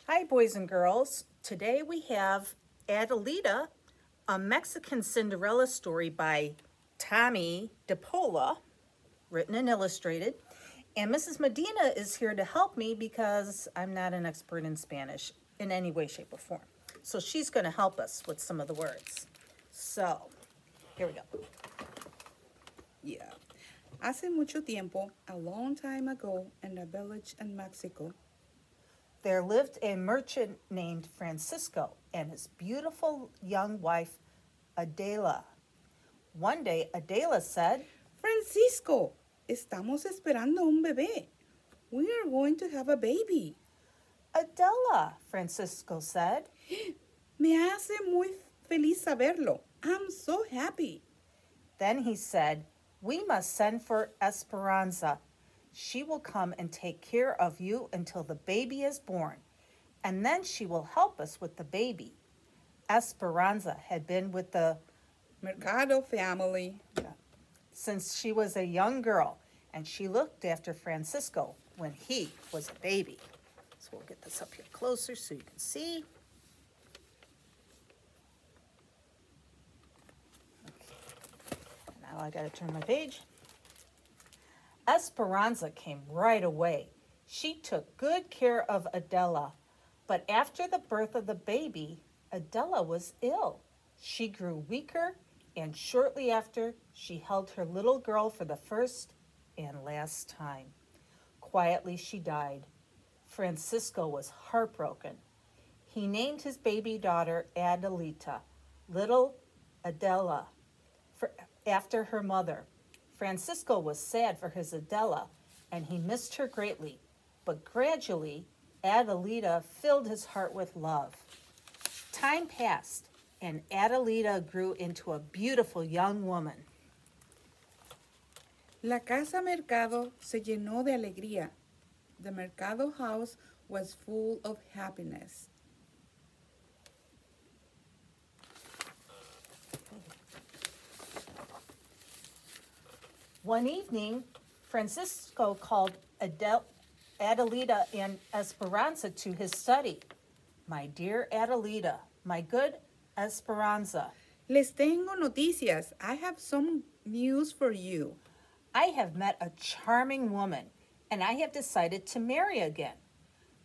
Hi, boys and girls. Today we have Adelita, a Mexican Cinderella story by Tommy DePola, written and illustrated. And Mrs. Medina is here to help me because I'm not an expert in Spanish in any way, shape, or form. So she's going to help us with some of the words. So, here we go. Yeah. Hace mucho tiempo, a long time ago, in a village in Mexico, There lived a merchant named Francisco and his beautiful young wife, Adela. One day, Adela said, Francisco, estamos esperando un bebé. We are going to have a baby. Adela, Francisco said. Me hace muy feliz saberlo. I'm so happy. Then he said, we must send for Esperanza. She will come and take care of you until the baby is born, and then she will help us with the baby. Esperanza had been with the Mercado family. since she was a young girl, and she looked after Francisco when he was a baby. So we'll get this up here closer so you can see. Okay. Now I gotta turn my page. Esperanza came right away. She took good care of Adela, but after the birth of the baby, Adela was ill. She grew weaker, and shortly after, she held her little girl for the first and last time. Quietly, she died. Francisco was heartbroken. He named his baby daughter Adelita, little Adela, after her mother. Francisco was sad for his Adela, and he missed her greatly, but gradually, Adelita filled his heart with love. Time passed, and Adelita grew into a beautiful young woman. La casa mercado se llenó de alegría. The mercado house was full of happiness. One evening, Francisco called Adelita and Esperanza to his study. My dear Adelita, my good Esperanza, Les tengo noticias. I have some news for you. I have met a charming woman, and I have decided to marry again.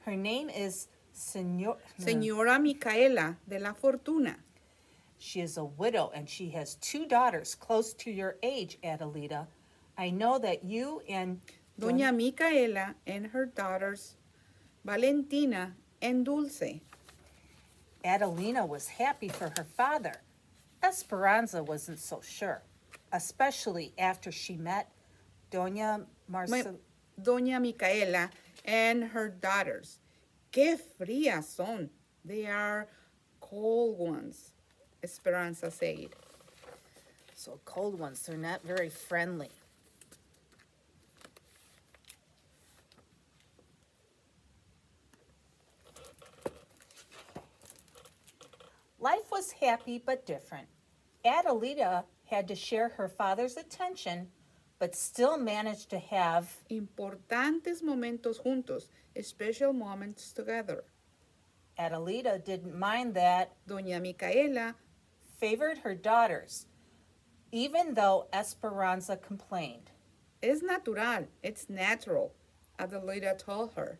Her name is Señora Micaela de la Fortuna. She is a widow, and she has 2 daughters close to your age, Adelita. I know that you and Doña Micaela and her daughters, Valentina and Dulce. Adelina was happy for her father. Esperanza wasn't so sure, especially after she met Doña Doña Micaela and her daughters. Qué frías son. They are cold ones, Esperanza said. So cold ones, they're not very friendly. Life was happy but different. Adelita had to share her father's attention, but still managed to have Importantes momentos juntos, special moments together. Adelita didn't mind that, Doña Micaela favored her daughters, even though Esperanza complained. es natural, it's natural, Adelita told her.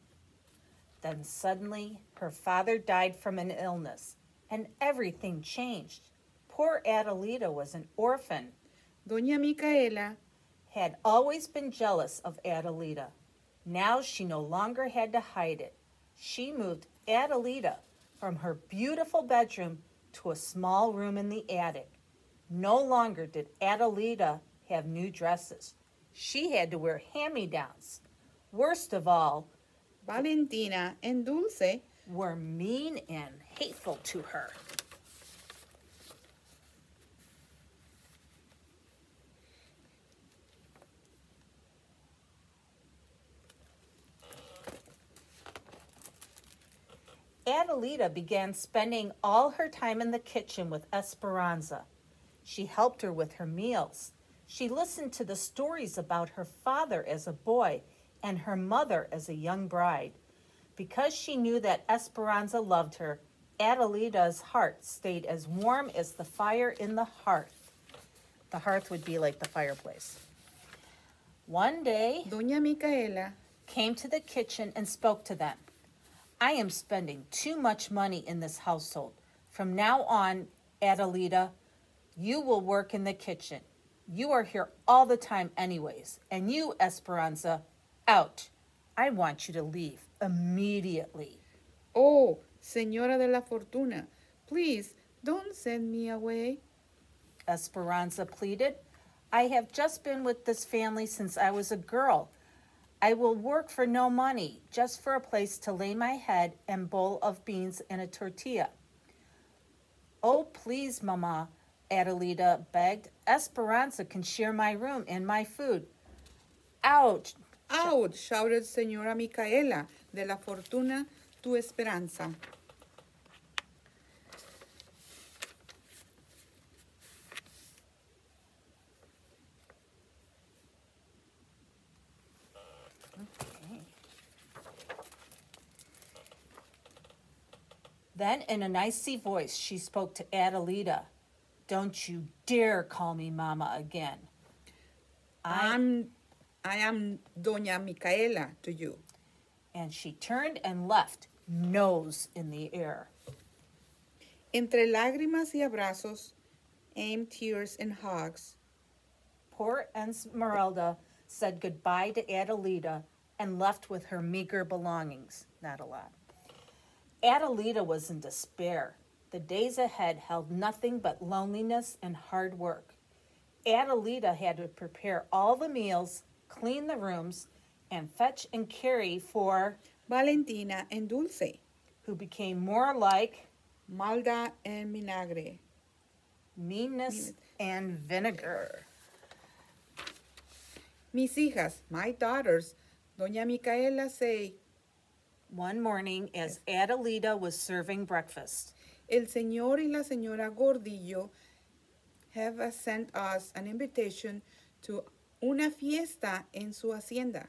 Then suddenly, her father died from an illness, and everything changed. Poor Adelita was an orphan. Doña Micaela Had always been jealous of Adelita. Now she no longer had to hide it. She moved Adelita from her beautiful bedroom to a small room in the attic. No longer did Adelita have new dresses. She had to wear hand-me-downs. Worst of all, Valentina and Dulce were mean and hateful to her. Adelita began spending all her time in the kitchen with Esperanza. She helped her with her meals. She listened to the stories about her father as a boy and her mother as a young bride. Because she knew that Esperanza loved her, Adelita's heart stayed as warm as the fire in the hearth. The hearth would be like the fireplace. One day, Doña Micaela came to the kitchen and spoke to them. I am spending too much money in this household. From now on, Adelita, you will work in the kitchen. You are here all the time anyways. And you, Esperanza, out. I want you to leave immediately. Oh, Señora de la Fortuna, please don't send me away. Esperanza pleaded. I have just been with this family since I was a girl. I will work for no money, just for a place to lay my head and bowl of beans and a tortilla. Oh, please, Mama, Adelita begged. Esperanza can share my room and my food. Ouch! Out, shouted Señora Micaela de la Fortuna to Esperanza. Then, in an icy voice, she spoke to Adelita. Don't you dare call me Mama again. I am Doña Micaela to you. And she turned and left, nose in the air. Entre lágrimas y abrazos, aimed tears and hugs, Poor Esmeralda said goodbye to Adelita and left with her meager belongings. Not a lot. Adelita was in despair. The days ahead held nothing but loneliness and hard work. Adelita had to prepare all the meals, clean the rooms, and fetch and carry for Valentina and Dulce, who became more like Malda and Vinagre. meanness and vinegar. Mis hijas, my daughters, Doña Micaela say, One morning, as Adelita was serving breakfast, El señor y la señora Gordillo have sent us an invitation to una fiesta en su hacienda.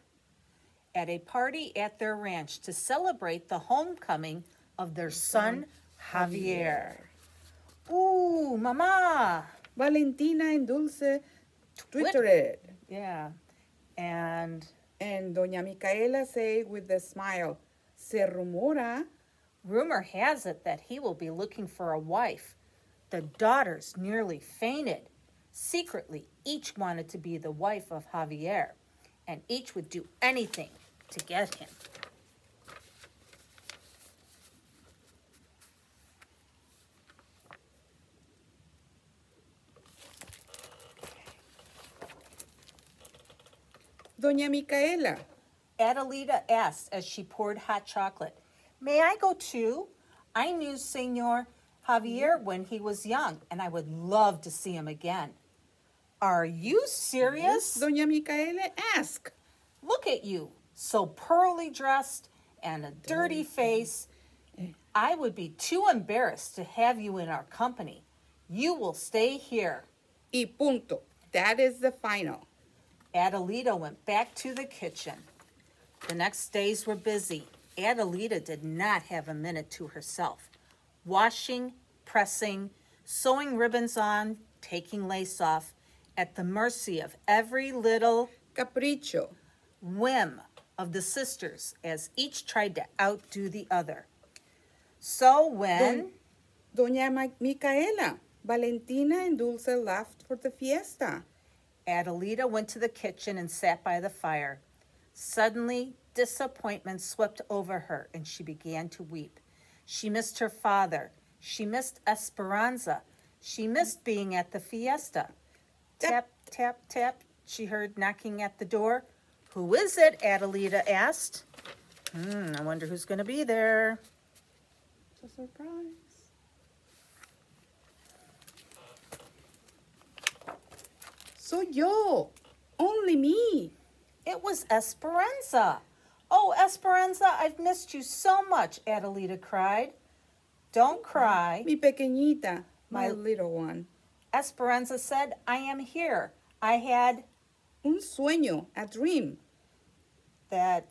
at a party at their ranch to celebrate the homecoming of their son, Javier. Ooh, Mama! Valentina and Dulce twittered. Yeah. And Doña Micaela say with a smile, Se rumora. rumor has it that he will be looking for a wife. The daughters nearly fainted. Secretly, each wanted to be the wife of Javier, and each would do anything to get him. Doña Micaela, Adelita asked as she poured hot chocolate, May I go too? I knew Senor Javier when he was young, and I would love to see him again. Are you serious? Doña Micaela asked. Look at you, so pearly dressed and a dirty face. I would be too embarrassed to have you in our company. You will stay here. Y punto. That is the final. Adelita went back to the kitchen. The next days were busy. Adelita did not have a minute to herself. Washing, pressing, sewing ribbons on, taking lace off, at the mercy of every little Capricho. whim of the sisters as each tried to outdo the other. So when Doña Micaela, Valentina and Dulce left for the fiesta. Adelita went to the kitchen and sat by the fire, suddenly disappointment swept over her and she began to weep. She missed her father. She missed Esperanza. She missed being at the fiesta. Tap, tap, tap, she heard knocking at the door. Who is it? Adelita asked. I wonder who's going to be there. It's a surprise. Soy yo. Only me. It was Esperanza. Oh, Esperanza, I've missed you so much, Adelita cried. Don't cry. Mi pequeñita, my My- little one. Esperanza said, I am here. I had Un sueño, a dream. that.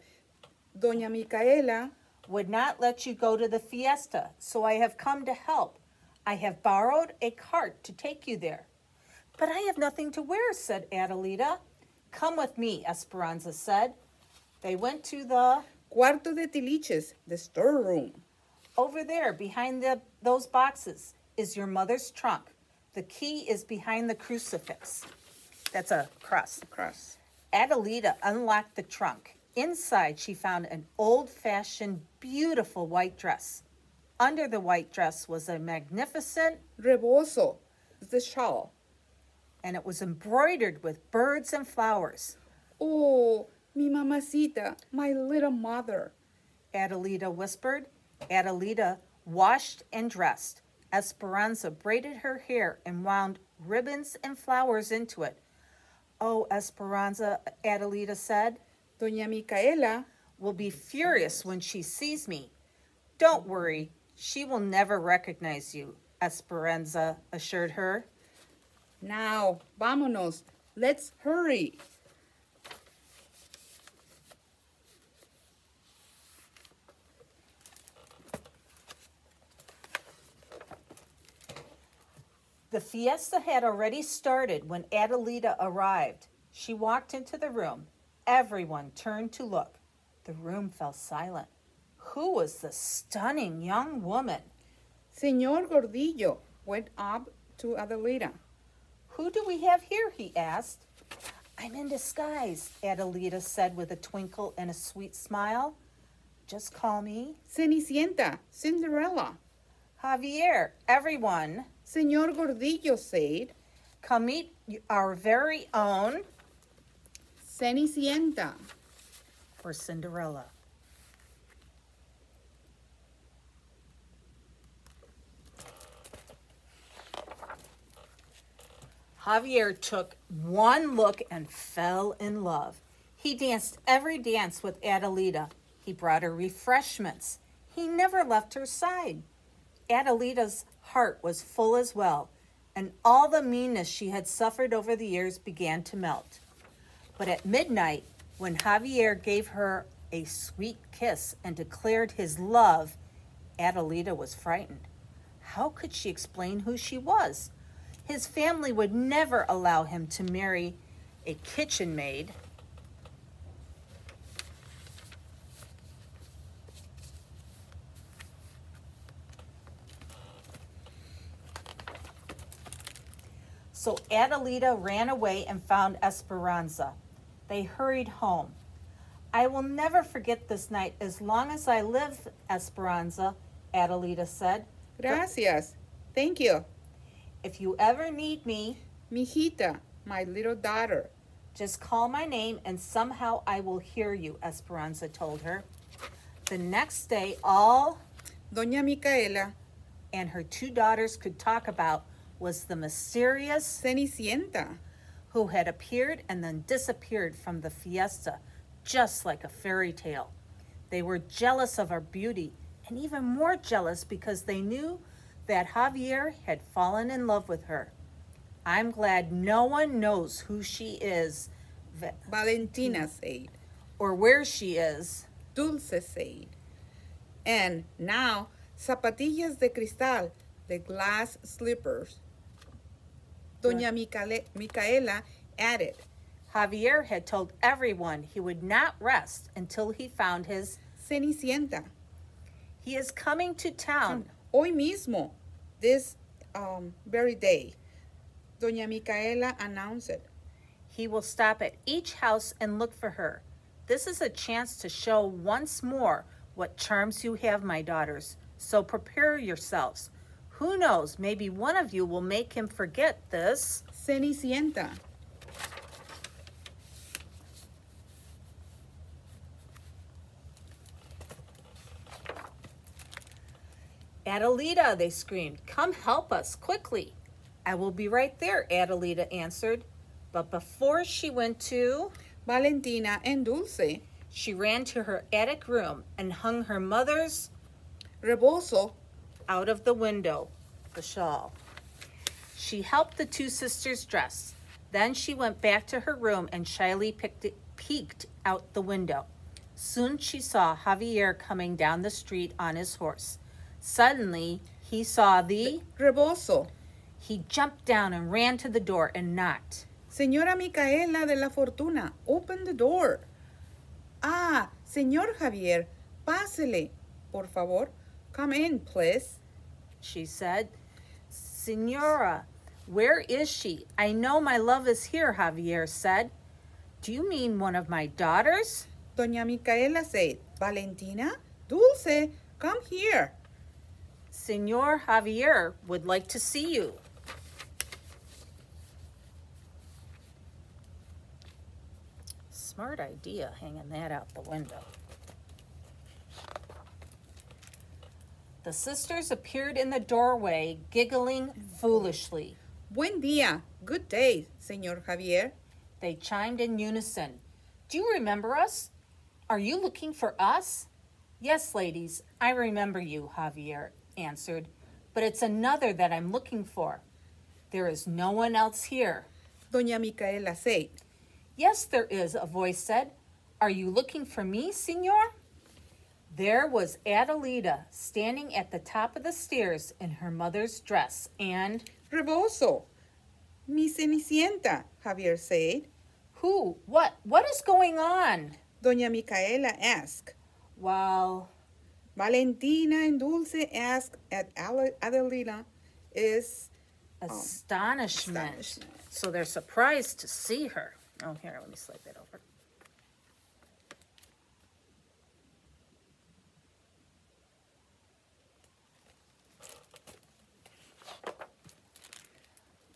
Doña Micaela, would not let you go to the fiesta, so I have come to help. I have borrowed a cart to take you there. But I have nothing to wear, said Adelita. Come with me, Esperanza said. They went to the Cuarto de tiliches, the storeroom. over there, behind those boxes, is your mother's trunk. The key is behind the crucifix. That's a cross. Cross. Adelita unlocked the trunk. Inside, she found an old-fashioned, beautiful white dress. Under the white dress was a magnificent, Rebozo, the shawl. and it was embroidered with birds and flowers. Oh, mi mamacita, my little mother. Adelita whispered. Adelita washed and dressed. Esperanza braided her hair and wound ribbons and flowers into it. Oh, Esperanza, Adelita said, Doña Micaela will be furious when she sees me. Don't worry, she will never recognize you, Esperanza assured her. Now, vámonos. Let's hurry. The fiesta had already started when Adelita arrived. She walked into the room. Everyone turned to look. The room fell silent. Who was the stunning young woman? Señor Gordillo went up to Adelita. Who do we have here? He asked. I'm in disguise, Adelita said with a twinkle and a sweet smile. Just call me Cenicienta, Cinderella. Javier. Everyone, Señor Gordillo said, come meet our very own Cenicienta. or Cinderella. Javier took one look and fell in love. He danced every dance with Adelita. He brought her refreshments. He never left her side. Adelita's heart was full as well, and all the meanness she had suffered over the years began to melt. But at midnight, when Javier gave her a sweet kiss and declared his love, Adelita was frightened. How could she explain who she was? His family would never allow him to marry a kitchen maid. So Adelita ran away and found Esperanza. They hurried home. I will never forget this night as long as I live, Esperanza, Adelita said. Gracias. Thank you. If you ever need me, Mijita, my little daughter. just call my name and somehow I will hear you, Esperanza told her. The next day, all Doña Micaela, and her two daughters could talk about was the mysterious Cenicienta. who had appeared and then disappeared from the fiesta, just like a fairy tale. They were jealous of her beauty, and even more jealous because they knew that Javier had fallen in love with her. I'm glad no one knows who she is, Valentina said. or where she is. Dulce said. And now, zapatillas de cristal, the glass slippers. Doña Micaela added, Javier had told everyone he would not rest until he found his. Cenicienta. He is coming to town. Hoy mismo, this very day, Doña Micaela announced it. He will stop at each house and look for her. This is a chance to show once more what charms you have, my daughters. So prepare yourselves. Who knows, maybe one of you will make him forget this. Cenicienta. Adelita, they screamed, come help us quickly. I will be right there, Adelita answered. But before she went to, Valentina and Dulce. she ran to her attic room and hung her mother's Rebozo. out of the window, the shawl. She helped the two sisters dress. Then she went back to her room and shyly peeked out the window. Soon she saw Javier coming down the street on his horse. Suddenly, he saw the Rebozo. He jumped down and ran to the door and knocked. Señora Micaela de la Fortuna, open the door. Ah, Señor Javier, pásele, por favor. Come in, please. She said. Senora, where is she? I know my love is here, Javier said. Do you mean one of my daughters? Doña Micaela said, Valentina, Dulce, come here. Senor Javier would like to see you. Smart idea, hanging that out the window. The sisters appeared in the doorway, giggling foolishly. Buen día. Good day, Señor Javier. They chimed in unison. Do you remember us? Are you looking for us? Yes, ladies, I remember you, Javier answered, but it's another that I'm looking for. There is no one else here. Doña Micaela said. Yes, there is, a voice said. Are you looking for me, senor? There was Adelita standing at the top of the stairs in her mother's dress and... Rebozo. Mi Cenicienta, Javier said. Who? What? What is going on? Doña Micaela asked. While Valentina and Dulce asked at Adelita is... astonishment. So they're surprised to see her. Oh, here, let me slide that over.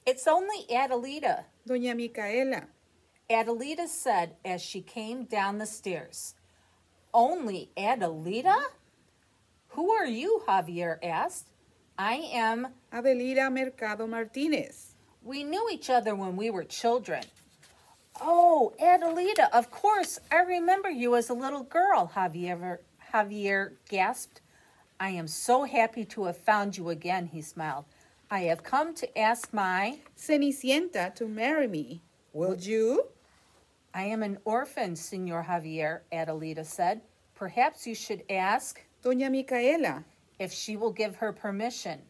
It's only Adelita, Doña Micaela. Adelita said as she came down the stairs. Only Adelita? Who are you? Javier asked. I am... Adelita Mercado Martinez. We knew each other when we were children. Oh, Adelita, of course. I remember you as a little girl, Javier gasped. I am so happy to have found you again, he smiled. I have come to ask my... Cenicienta to marry me. Will you? I am an orphan, Senor Javier, Adelita said. Perhaps you should ask... Doña Micaela. If she will give her permission.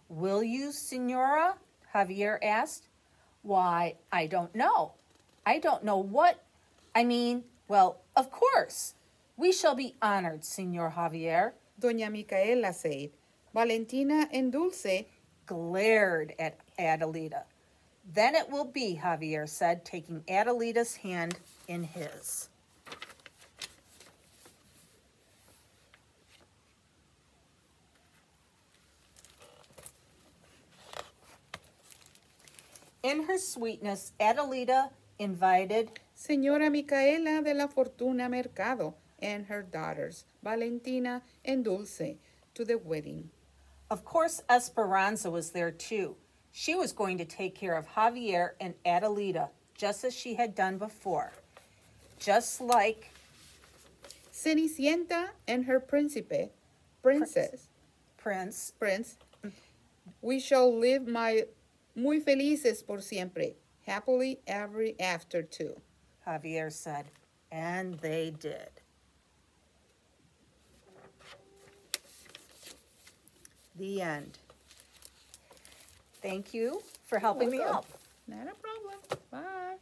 Will you, Senora? Javier asked. Why, I don't know. I don't know what... well, of course. We shall be honored, Senor Javier. Doña Micaela said. Valentina and Dulce glared at Adelita. Then it will be, Javier said, taking Adelita's hand in his. In her sweetness, Adelita invited Señora Micaela de la Fortuna Mercado and her daughters, Valentina and Dulce, to the wedding. Of course, Esperanza was there too. She was going to take care of Javier and Adelita, just as she had done before. Just like Cenicienta and her prince. We shall live muy felices por siempre, happily ever after too, Javier said, and they did. The end. Thank you for helping me out. Not a problem. Bye.